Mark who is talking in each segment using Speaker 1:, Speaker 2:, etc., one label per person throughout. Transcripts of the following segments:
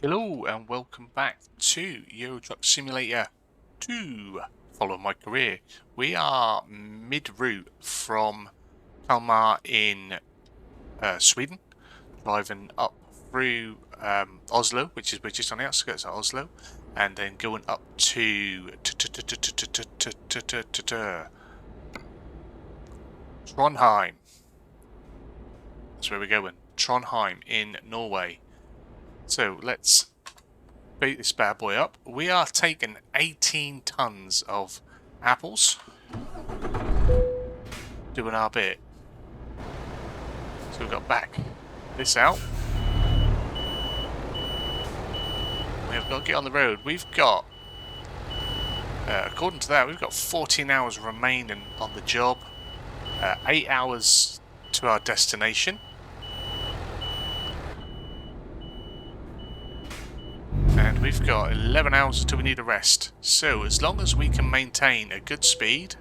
Speaker 1: Hello and welcome back to Euro Truck Simulator 2, Follow My Career. We are mid-route from Kalmar in Sweden, driving up through Oslo, which is we're just on the outskirts of Oslo, and then going up to Trondheim. That's where we're going. Trondheim in Norway. So let's beat this bad boy up. We are taking 18 tons of apples, doing our bit. So we've got back this out. We've got to get on the road. We've got, according to that, we've got 14 hours remaining on the job, 8 hours to our destination. And we've got 11 hours until we need a rest. So as long as we can maintain a good speed,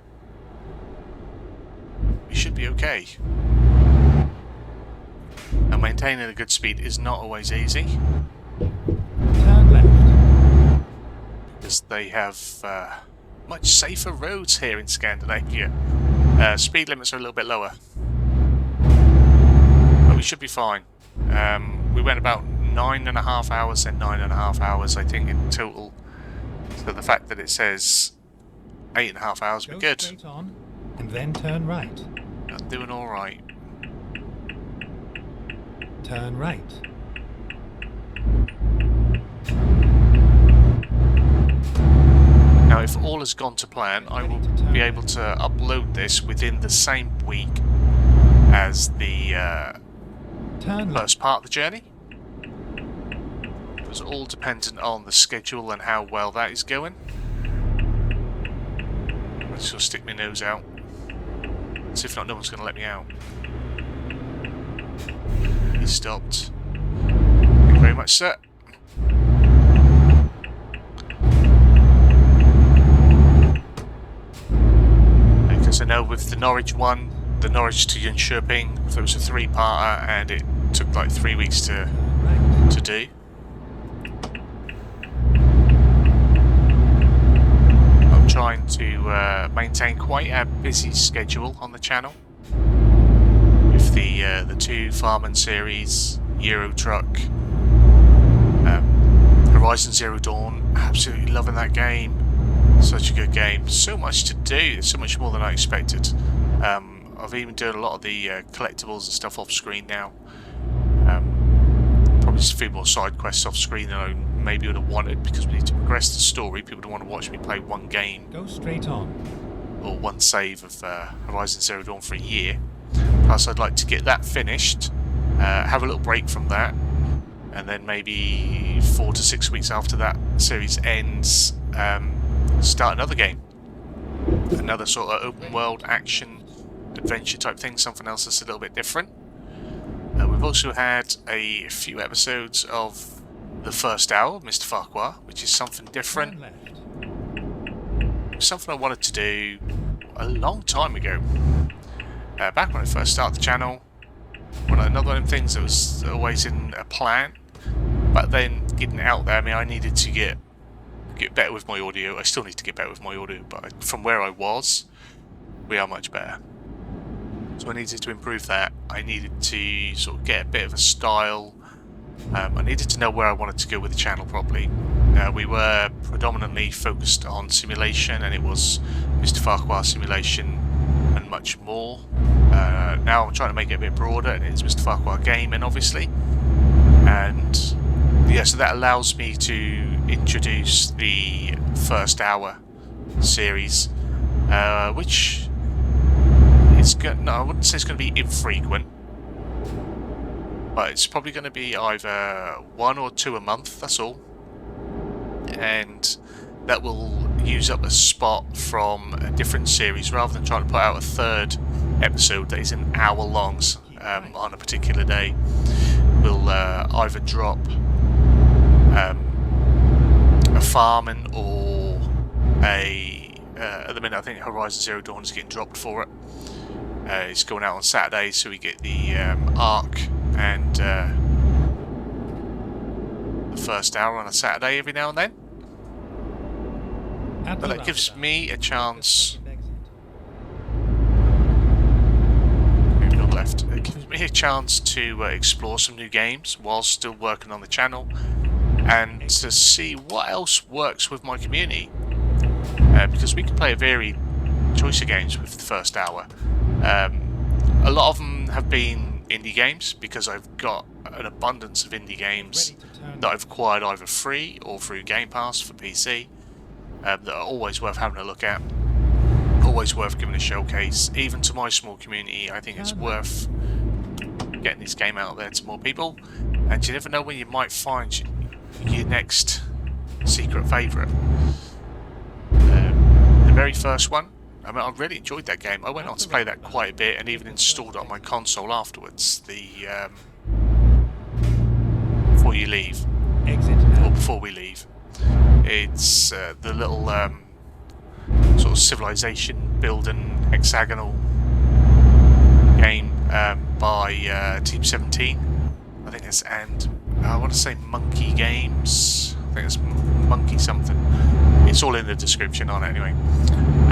Speaker 1: we should be okay. Now maintaining a good speed is not always easy.
Speaker 2: Turn left.
Speaker 1: Because they have much safer roads here in Scandinavia. Speed limits are a little bit lower. But we should be fine. We went about 9.5 hours and 9.5 hours, I think, in total. So the fact that it says 8.5 hours, we're good.
Speaker 2: Go straight on, and then turn right.
Speaker 1: I'm doing all right.
Speaker 2: Turn right.
Speaker 1: Now, if all has gone to plan, I will be able to upload this within the same week as the first part of the journey. It's all dependent on the schedule and how well that is going. Let's just stick my nose out. See if not, no one's going to let me out. He stopped. Thank you very much, sir. Because I know with the Norwich one, the Norwich to Jönköping, there was a 3-parter and it took like 3 weeks to do. I'm trying to maintain quite a busy schedule on the channel with the 2 Farming series, Euro Truck, Horizon Zero Dawn. Absolutely loving that game. Such a good game. So much to do. So much more than I expected. I've even done a lot of the collectibles and stuff off screen now. Probably just a few more side quests off screen than I maybe would have wanted, because we need to progress the story. People don't want to watch me play one game.
Speaker 2: Go straight on.
Speaker 1: Or one save of Horizon Zero Dawn for a year. Plus I'd like to get that finished, have a little break from that, and then maybe 4 to 6 weeks after that series ends, start another game. Another sort of open world action adventure type thing, something else that's a little bit different. We've also had a few episodes of the first hour of MrFarquar, which is something different. Something I wanted to do a long time ago. Back when I first started the channel. Another one of them things that was always in a plan. But then getting it out there, I mean, I needed to get better with my audio. I still need to get better with my audio, but from where I was, we are much better. So I needed to improve that. I needed to sort of get a bit of a style. I needed to know where I wanted to go with the channel properly. We were predominantly focused on simulation, and it was MrFarquar simulation and much more. Now I'm trying to make it a bit broader, and it's MrFarquar gaming, obviously. And yeah, so that allows me to introduce the first hour series, which is no, I wouldn't say it's going to be infrequent, but it's probably going to be either 1 or 2 a month. That's all, and that will use up a spot from a different series rather than trying to put out a 3rd episode that is an hour long on a particular day. We'll either drop a farming or a at the minute I think Horizon Zero Dawn is getting dropped for it. It's going out on Saturday, so we get the Ark and the first hour on a Saturday every now and then.
Speaker 2: At
Speaker 1: But
Speaker 2: the
Speaker 1: that gives
Speaker 2: roundabout,
Speaker 1: me a chance.
Speaker 2: second exit.
Speaker 1: Maybe on the left. It gives me a chance to explore some new games while still working on the channel, and to see what else works with my community. Because we can play a varied choice of games with the first hour. A lot of them have been indie games, because I've got an abundance of indie games
Speaker 2: Ready to turn
Speaker 1: that I've acquired either free or through Game Pass for PC, that are always worth having a look at, always worth giving a showcase. Even to my small community, I think it's worth getting this game out there to more people, and you never know when you might find your next secret favourite. The very first one, I mean, I really enjoyed that game. I went on to play that quite a bit, and even installed it on my console afterwards. The Before You Leave,
Speaker 2: Exit
Speaker 1: or
Speaker 2: now.
Speaker 1: Before We Leave. It's the little sort of civilization building hexagonal game by Team 17. I think it's, and I want to say Monkey Games. I think it's Monkey something. It's all in the description on it anyway.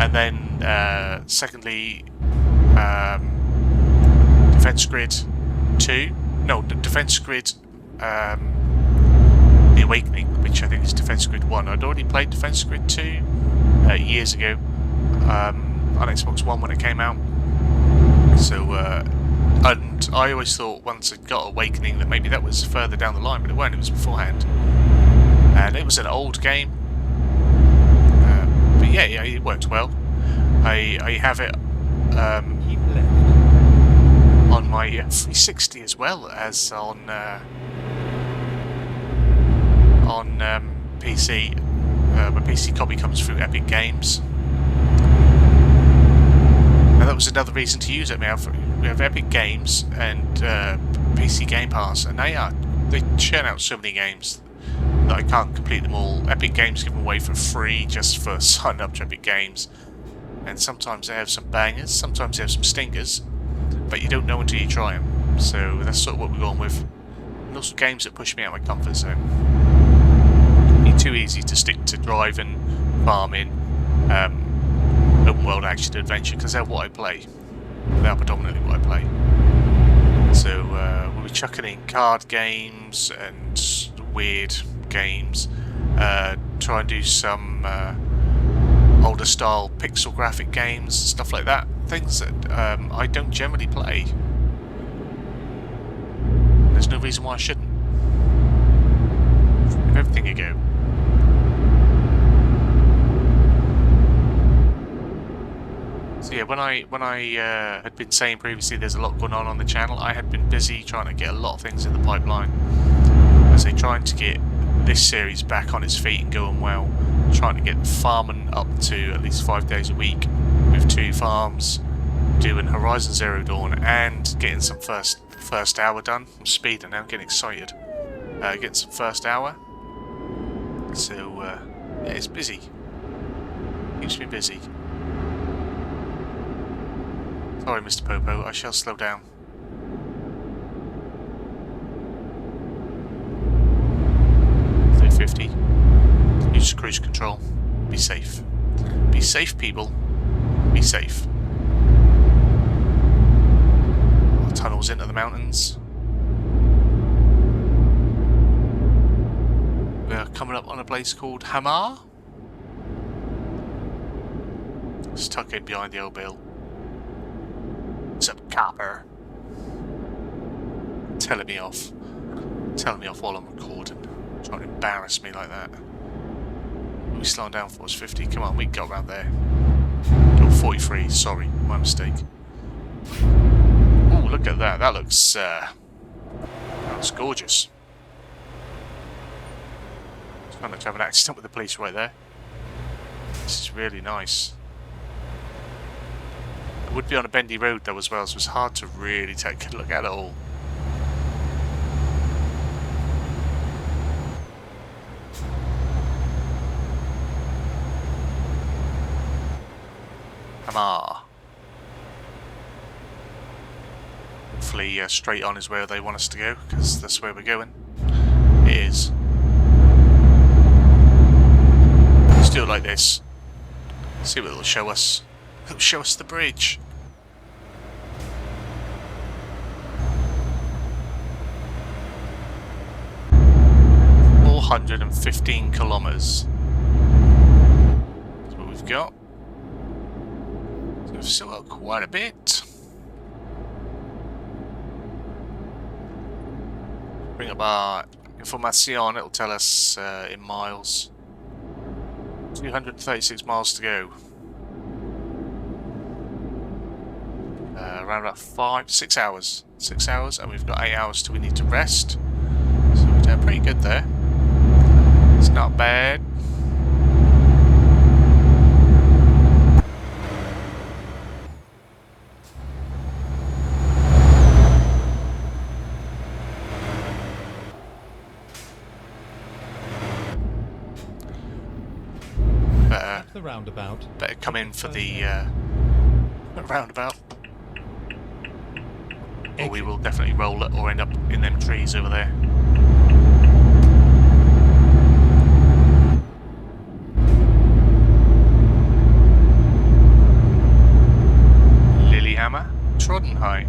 Speaker 1: And then secondly, Defense Grid 2. No, Defense Grid The Awakening, which I think is Defense Grid 1. I'd already played Defense Grid 2 years ago on Xbox One when it came out. So, and I always thought once it got Awakening that maybe that was further down the line, but it weren't, it was beforehand. And it was an old game. But yeah, it worked well. I have it
Speaker 2: Keep left.
Speaker 1: on my 360 as well as on PC. My PC copy comes through Epic Games, and that was another reason to use it. We have Epic Games and PC Game Pass, and they churn out so many games that I can't complete them all. Epic Games give them away for free just for signing up to Epic Games, and sometimes they have some bangers, sometimes they have some stinkers, but you don't know until you try them. So that's sort of what we're going with. And also games that push me out of my comfort zone. It's too easy to stick to driving, farming, open world action adventure, because they're what I play. They're predominantly what I play. So we'll be chucking in card games and weird games. Try and do some older style pixel graphic games, stuff like that. Things that I don't generally play. There's no reason why I shouldn't. Give everything a go. So yeah, when I had been saying previously there's a lot going on the channel, I had been busy trying to get a lot of things in the pipeline. I say trying to get this series back on its feet and going well, trying to get farming up to at least 5 days a week with 2 farms, doing Horizon Zero Dawn, and getting some first hour done. I'm speeding now, I'm getting excited. Getting some first hour. So yeah, it's busy. Keeps me busy. Sorry, Mr. Popo, I shall slow down. So 50. Use cruise control. Be safe. Be safe, people. Be safe. Tunnels into the mountains. We're coming up on a place called Hamar. Stuck in behind the old bill. What's up, copper? Telling me off. Telling me off while I'm recording. Trying to embarrass me like that. What are we slowing down for? It's 50. Come on, we can go around there. Oh, 43. Sorry, my mistake. Oh, look at that. That looks gorgeous. Trying not to have an accident with the police right there. This is really nice. It would be on a bendy road though as well, so it's hard to really take a look at it all. Hamar. Hopefully straight on is where they want us to go, because that's where we're going. It is. this. See what it'll show us. It'll show us the bridge. $415 kilometers. That's what we've got. So we've still got quite a bit. Bring up our information, it'll tell us in miles. 236 miles to go. Around about 6 hours. 6 hours, and we've got 8 hours till we need to rest. So we're doing pretty good there. It's not bad.
Speaker 2: The roundabout.
Speaker 1: Better come in for the roundabout. Or we will definitely roll it or end up in them trees over there. Lillehammer, Trondheim.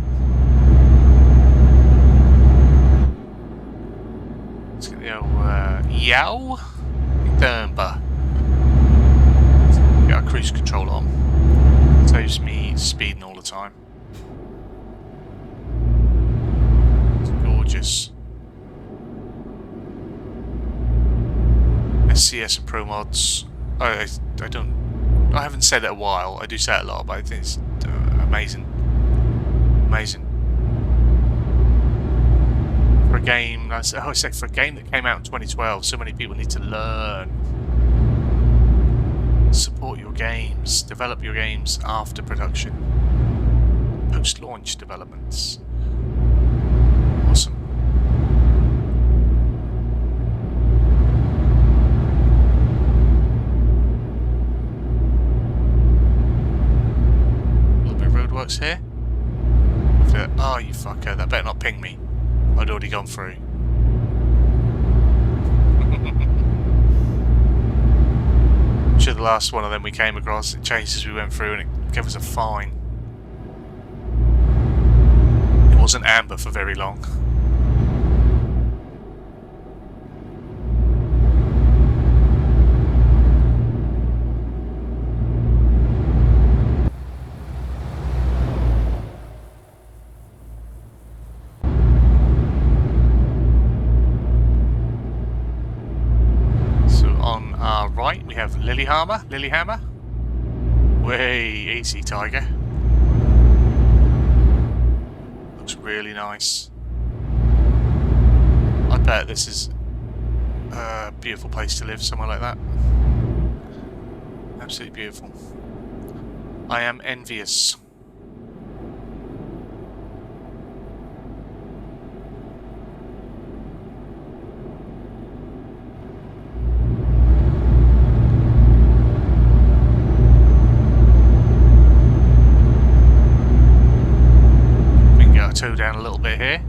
Speaker 1: Let's get the old Yow Turnba. Get our cruise control on. Saves me speeding all the time. It's gorgeous. SCS and ProMods. I haven't said it in a while. I do say it a lot, but I think it's amazing. Amazing. For a game, I say for a game that came out in 2012, so many people need to learn. Support your games, develop your games after production. Post-launch developments. Awesome. A little bit of roadworks here. Oh, you fucker, that better not ping me. I'd already gone through. The last one of them we came across, it changed as we went through and it gave us a fine. It wasn't amber for very long. Right, we have Lillehammer. Way easy, Tiger. Looks really nice. I bet this is a beautiful place to live, somewhere like that. Absolutely beautiful. I am envious. Toe down a little bit here.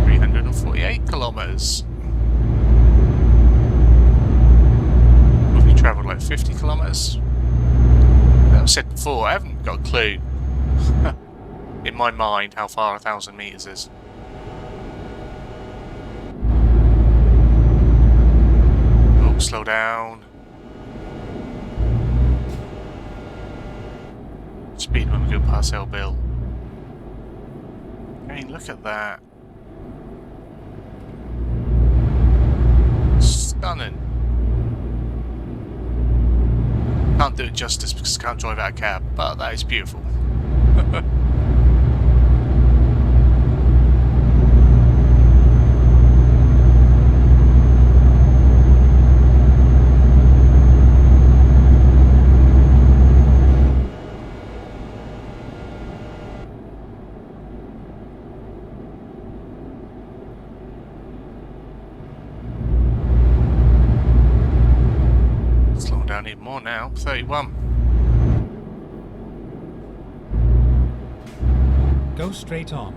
Speaker 1: $348 kilometers. We've travelled like 50 kilometers. That was said before. I haven't got a clue in my mind how far 1,000 meters is. Oh, slow down. Speed when we go past El Bill. I mean, look at that. Stunning. Can't do it justice because I can't drive out a cab, but that is beautiful. I need more now. 31.
Speaker 2: Go straight on.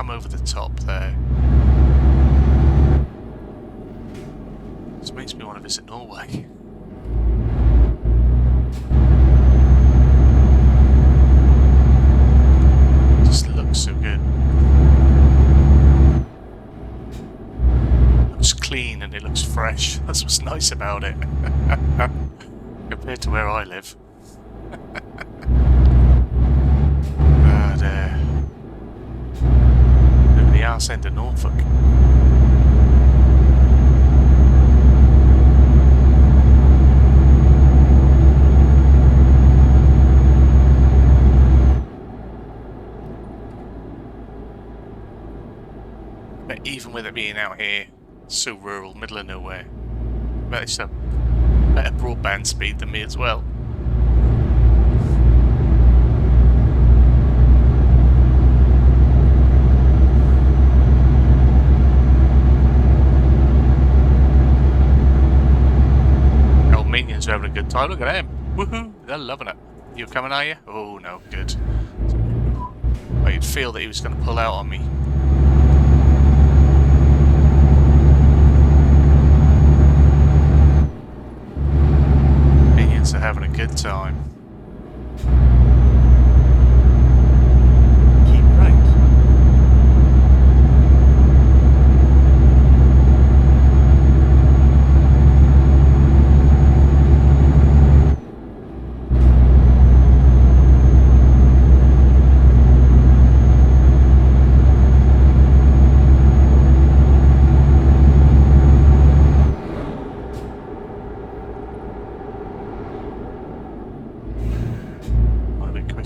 Speaker 1: come over the top there. This makes me want to visit Norway. Just looks so good. Looks clean and it looks fresh. That's what's nice about it. Compared to where I live. Over the arse end of Norfolk. But even with it being out here, so rural, middle of nowhere, but it's a better broadband speed than me as well. Old minions are having a good time. Look at them. Woohoo! They're loving it. You coming, are you? Oh no, good. I could feel that he was going to pull out on me. Minions are having a good time.
Speaker 2: Keep right.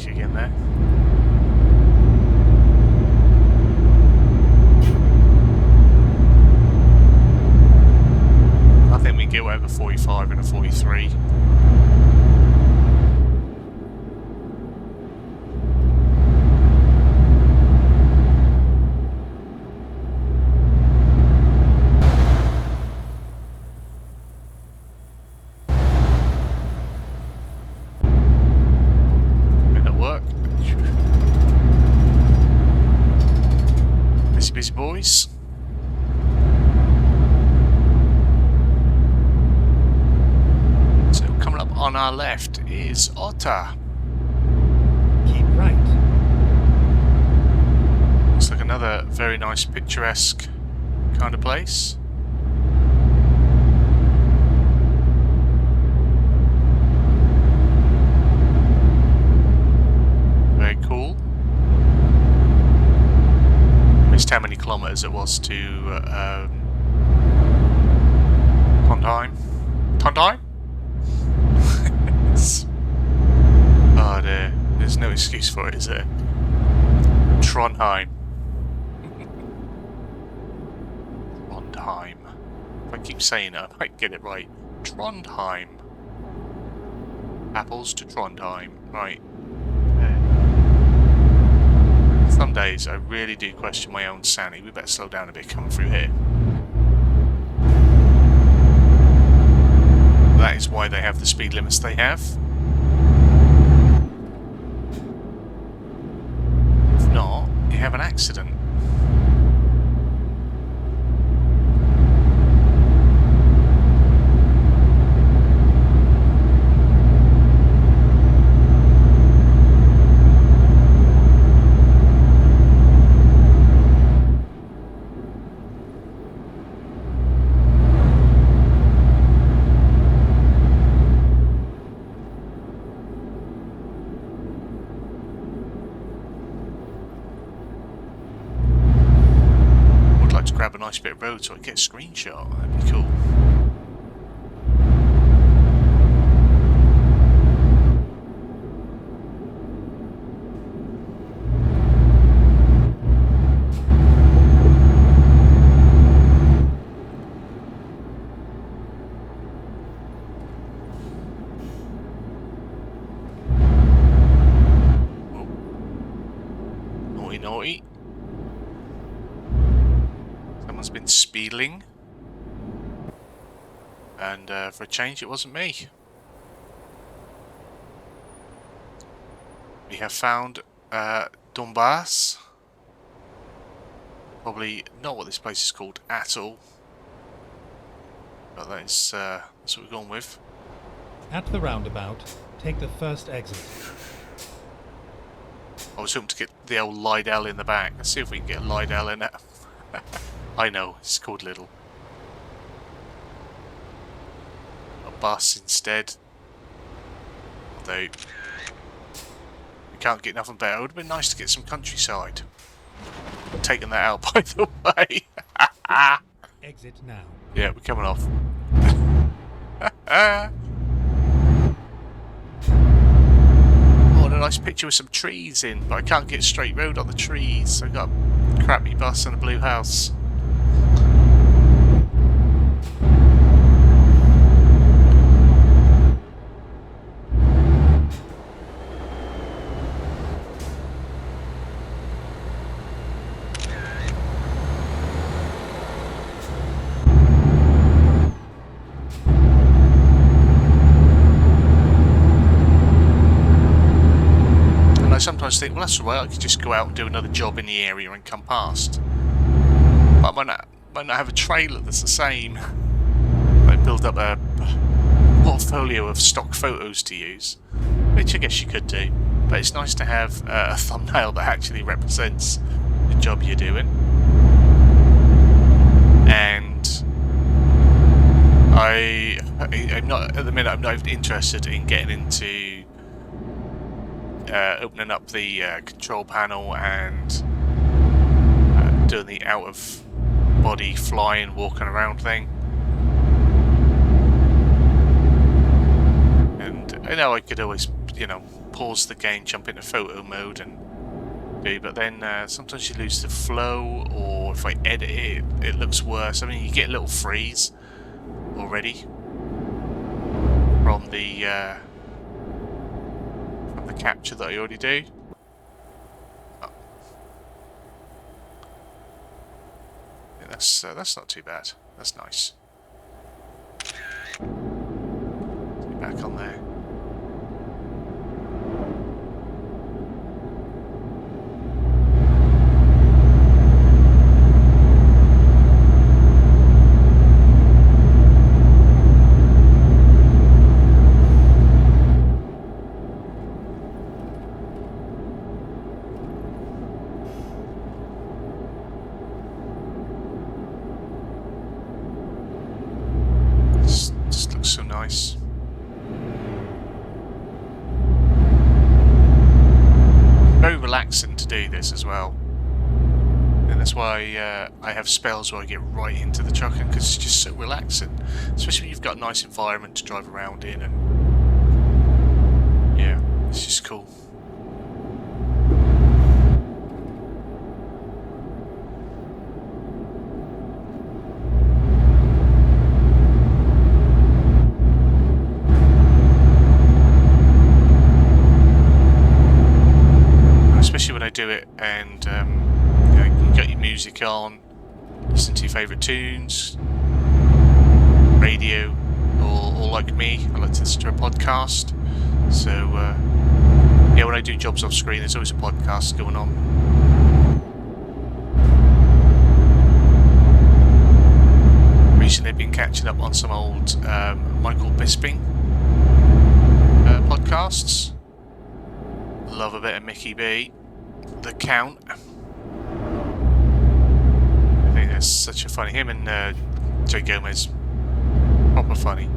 Speaker 1: Again there. I think we can get away with a 45 and a 43. Busy boys. So coming up on our left is Otta.
Speaker 2: Keep right.
Speaker 1: Looks like another very nice picturesque kind of place. Very cool. Missed how many kilometers it was to Tondheim. Tondheim? Oh dear, there's no excuse for it, is there? Trondheim. Trondheim. If I keep saying it, I might get it right. Trondheim. Apples to Trondheim. Right. Some days I really do question my own sanity. We better slow down a bit coming through here. That is why they have the speed limits they have. If not, you have an accident. Grab a nice bit of road so I get a screenshot. That'd be cool. Oh. Naughty, naughty. Someone's been speeding, and for a change it wasn't me. We have found Donbass. Probably not what this place is called at all. But that's what we're going with.
Speaker 2: At the roundabout, take the first exit.
Speaker 1: I was hoping to get the old Lydell in the back. Let's see if we can get a Lydell in it. I know, it's called Little. A bus instead. Although, we can't get nothing better. It would have been nice to get some countryside. Taking that out, by the way.
Speaker 2: Exit now.
Speaker 1: Yeah, we're coming off. Oh, a nice picture with some trees in, but I can't get straight road on the trees, so I've got a crappy bus and a blue house. I sometimes think, well, that's alright, I could just go out and do another job in the area and come past. But I might not have a trailer that's the same. I build up a portfolio of stock photos to use, which I guess you could do. But it's nice to have a thumbnail that actually represents the job you're doing. And I'm not, at the minute, I'm not even interested in getting into opening up the control panel and doing the out of body flying, walking around thing. And I know I could always, you know, pause the game, jump into photo mode and do, but then sometimes you lose the flow, or if I edit it, it looks worse. I mean, you get a little freeze already from the capture that I already do. Oh. Yeah, that's not too bad. That's nice. Get back on there. Nice. Very relaxing to do this as well, and that's why I have spells where I get right into the trucking, because it's just so relaxing, especially when you've got a nice environment to drive around in, and yeah, it's just cool. Especially when I do it and you know, you can get your music on, listen to your favourite tunes, radio, or like me, I like to listen to a podcast. So yeah, when I do jobs off screen, there's always a podcast going on. Recently I've been catching up on some old Michael Bisping podcasts. Love a bit of Mickey B. The Count. I think that's such a funny. Him and Joe Gomez, proper funny.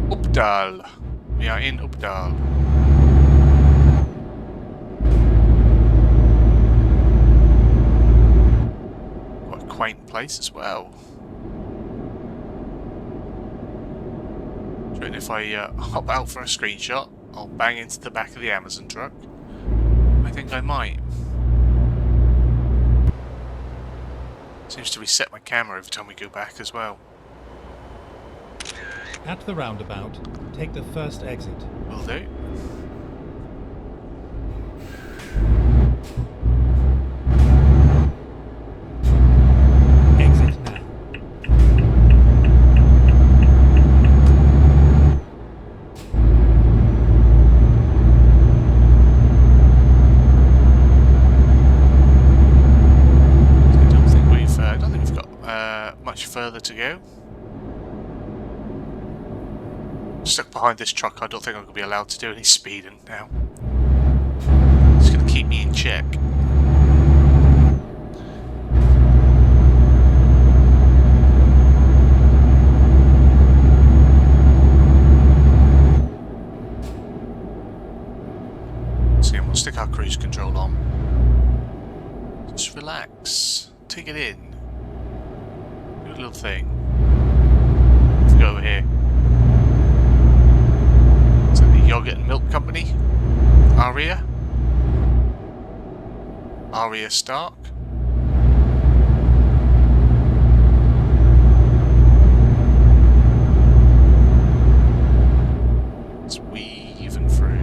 Speaker 1: Uppdal. We are in Uppdal. Quaint place as well. So if I hop out for a screenshot, I'll bang into the back of the Amazon truck. I think I might. Seems to reset my camera every time we go back as well.
Speaker 2: At the roundabout, take the first exit.
Speaker 1: Will do. to go. Stuck behind this truck, I don't think I'm going to be allowed to do any speeding now. It's going to keep me in check. So we'll stick our cruise control on. Just relax. Take it in. Do a little thing. Let's go over here. Is that the Yogurt and Milk Company? Aria? Aria Stark? It's weaving through.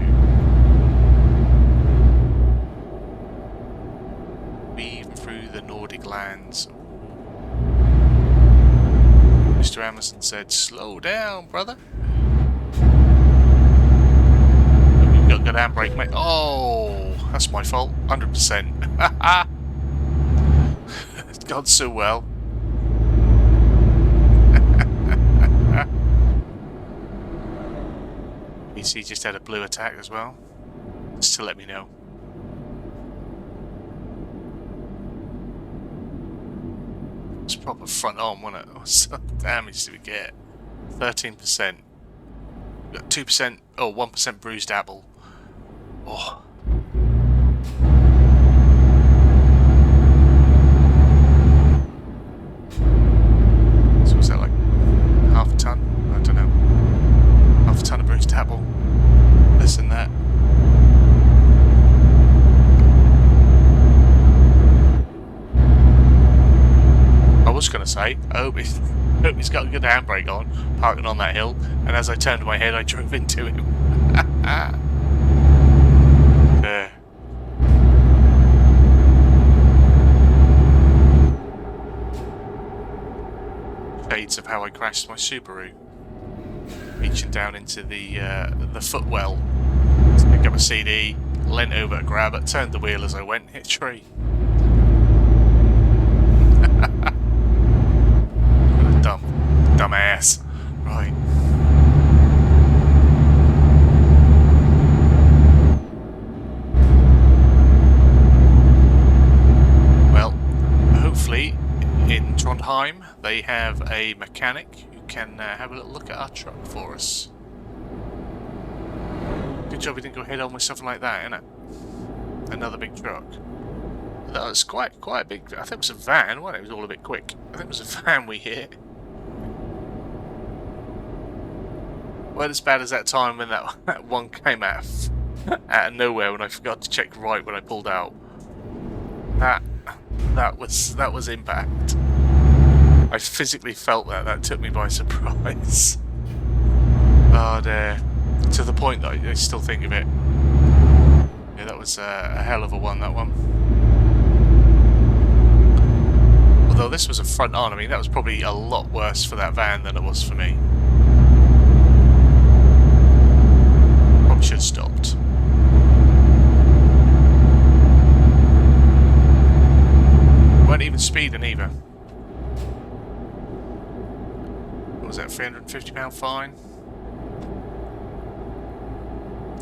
Speaker 1: Weaving through the Nordic lands. Mr. Emerson said, "Slow down, brother." We've got good handbrake, mate. Oh, that's my fault. 100%. It's gone so well. PC just had a blue attack as well. Just to let me know. It's proper front on, wasn't it? What damage did we get? 13%. We got 2%, oh, 1% bruised apple. Oh. So was that like half a ton? I don't know. Half a ton of bruised apple. Less than that. I was going to say, I hope he's got a good handbrake on, parking on that hill, and as I turned my head I drove into him. Shades of how I crashed my Subaru. Reaching down into the footwell to pick up a CD, leant over to grab it, turned the wheel as I went, hit a tree. Dumbass. Right. Well, hopefully in Trondheim they have a mechanic who can have a little look at our truck for us. Good job we didn't go head on with something like that, innit? Another big truck. That was quite a big. I think it was a van, wasn't it? It was all a bit quick. I think it was a van we hit. Well, as bad as that time when that one came out of nowhere when I forgot to check right when I pulled out. That was impact. I physically felt that. That took me by surprise. Oh dear. To the point that I still think of it. Yeah, that was a hell of a one, that one. Although this was a front on, I mean that was probably a lot worse for that van than it was for me. Probably should have stopped. Weren't even speeding either. What was that, £350 fine?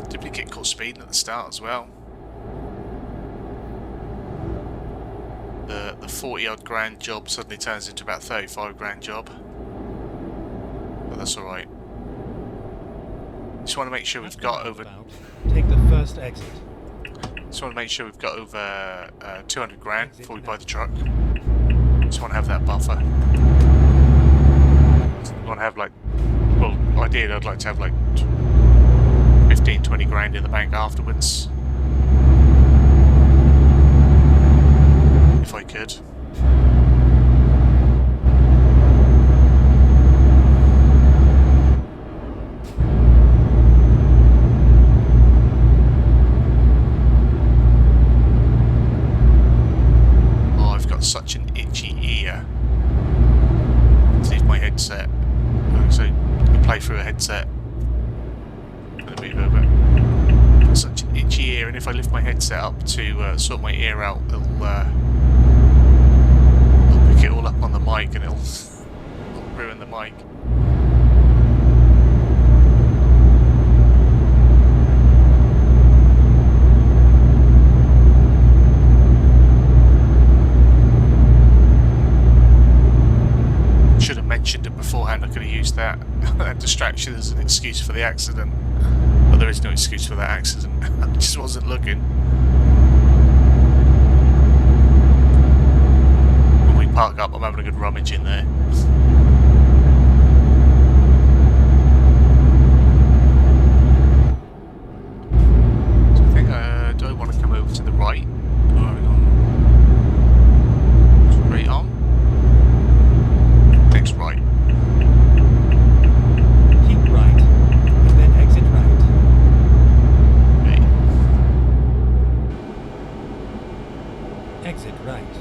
Speaker 1: Did we get caught speeding at the start as well? The 40 odd grand job suddenly turns into about 35 grand job. But that's alright. Just want to make sure we've got over...
Speaker 2: Take the first exit.
Speaker 1: Just want to make sure we've got over 200 grand before we buy the truck. Just want to have that buffer. Just want to have like... Well, ideally I'd like to have like 15-20 grand in the bank afterwards. If I could. Oh, I've got such an itchy ear. Let's leave my headset. So I play through a headset. Gonna move over. Got such an itchy ear, and if I lift my headset up to sort my ear out, it'll pick it all up on the mic and it'll mic. Should have mentioned it beforehand. I could have used that distraction as an excuse for the accident. But there is no excuse for that accident. I just wasn't looking. When we park up, I'm having a good rummage in there. So I think, do I want to come over to the right? Or are we going straight on? Next right.
Speaker 2: Keep right, and then exit right.
Speaker 1: Okay.
Speaker 2: Exit right.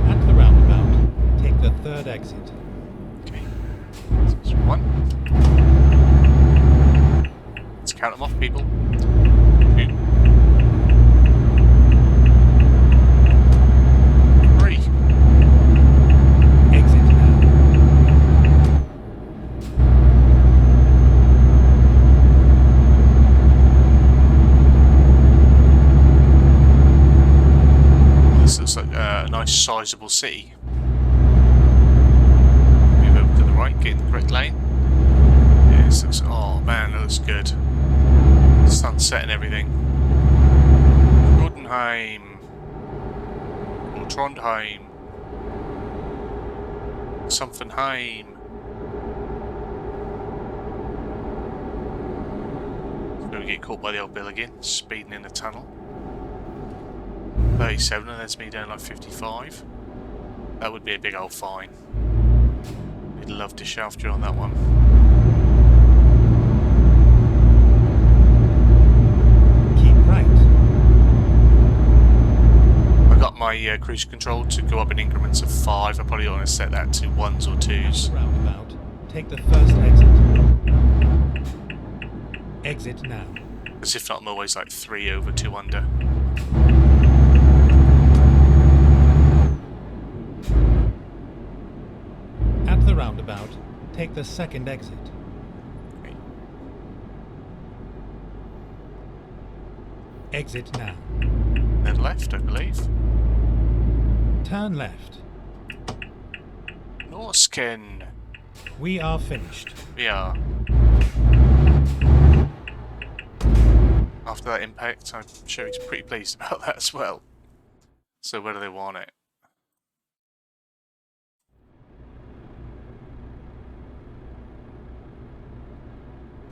Speaker 2: At the roundabout, take the third exit.
Speaker 1: Okay. That's one. Let's count them off, people. 2, 3.
Speaker 2: Exit now.
Speaker 1: This looks like a nice sizable city. Move over to the right, get in the correct lane. Yeah, this looks, oh man, that looks good. Sunset and everything. Trondheim. Or Trondheim. Somethingheim. Going to get caught by the old bill again, speeding in the tunnel. 37, and that's me down like 55. That would be a big old fine. We'd love to shaft you on that one.
Speaker 2: Keep right.
Speaker 1: I got my cruise control to go up in increments of 5. I probably want to set that to 1s or 2s.
Speaker 2: Roundabout, take the first exit. Exit now.
Speaker 1: Because if not, I'm always like 3 over, 2 under.
Speaker 2: At the roundabout, take the second exit.
Speaker 1: Okay.
Speaker 2: Exit now.
Speaker 1: Then left, I believe.
Speaker 2: Turn left.
Speaker 1: Norsken.
Speaker 2: We are finished.
Speaker 1: We are. After that impact, I'm sure he's pretty pleased about that as well. So where do they want it?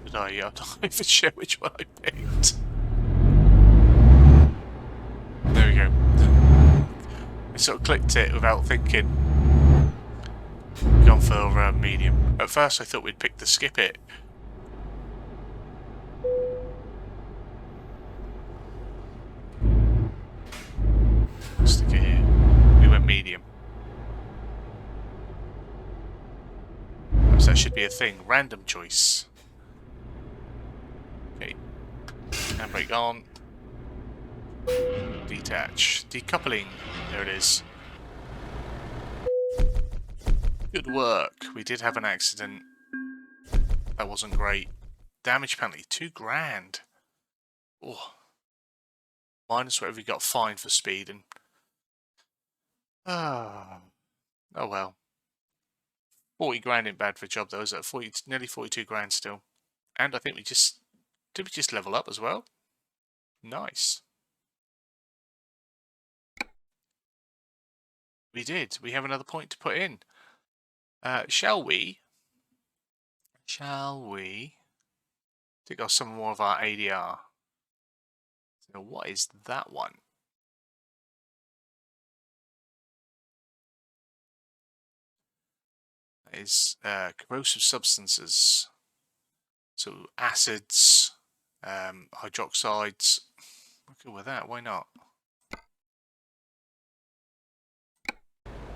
Speaker 1: Did I? I'm not even sure which one I picked. There we go. I sort of clicked it without thinking. Gone for medium. At first I thought we'd pick the skip it. Stick it here. We went medium. Perhaps that should be a thing. Random choice. Okay. Handbrake on. Detach. Decoupling. There it is. Good work. We did have an accident. That wasn't great. Damage penalty, $2,000. Oh. Minus whatever you got fined for speeding. Oh well. 40 grand ain't bad for a job though, is it? 40, nearly 42 grand still. And I think did we just level up as well? Nice. We did. We have another point to put in. Shall we take off some more of our ADR? So what is that one? That is corrosive substances. So acids, hydroxides. We'll go with that, why not?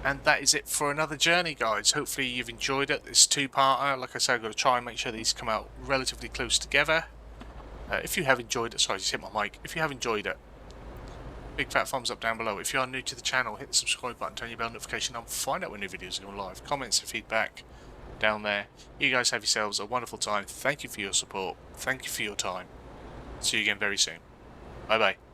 Speaker 1: And that is it for another journey, guys. Hopefully you've enjoyed it. This two-parter. Like I said, I've got to try and make sure these come out relatively close together. If you have enjoyed it, sorry, I just hit my mic. If you have enjoyed it, big fat thumbs up down below. If you are new to the channel, hit the subscribe button, turn your bell notification on, find out when new videos are going live. Comments and feedback down there. You guys have yourselves a wonderful time. Thank you for your support. Thank you for your time. See you again very soon. Bye bye.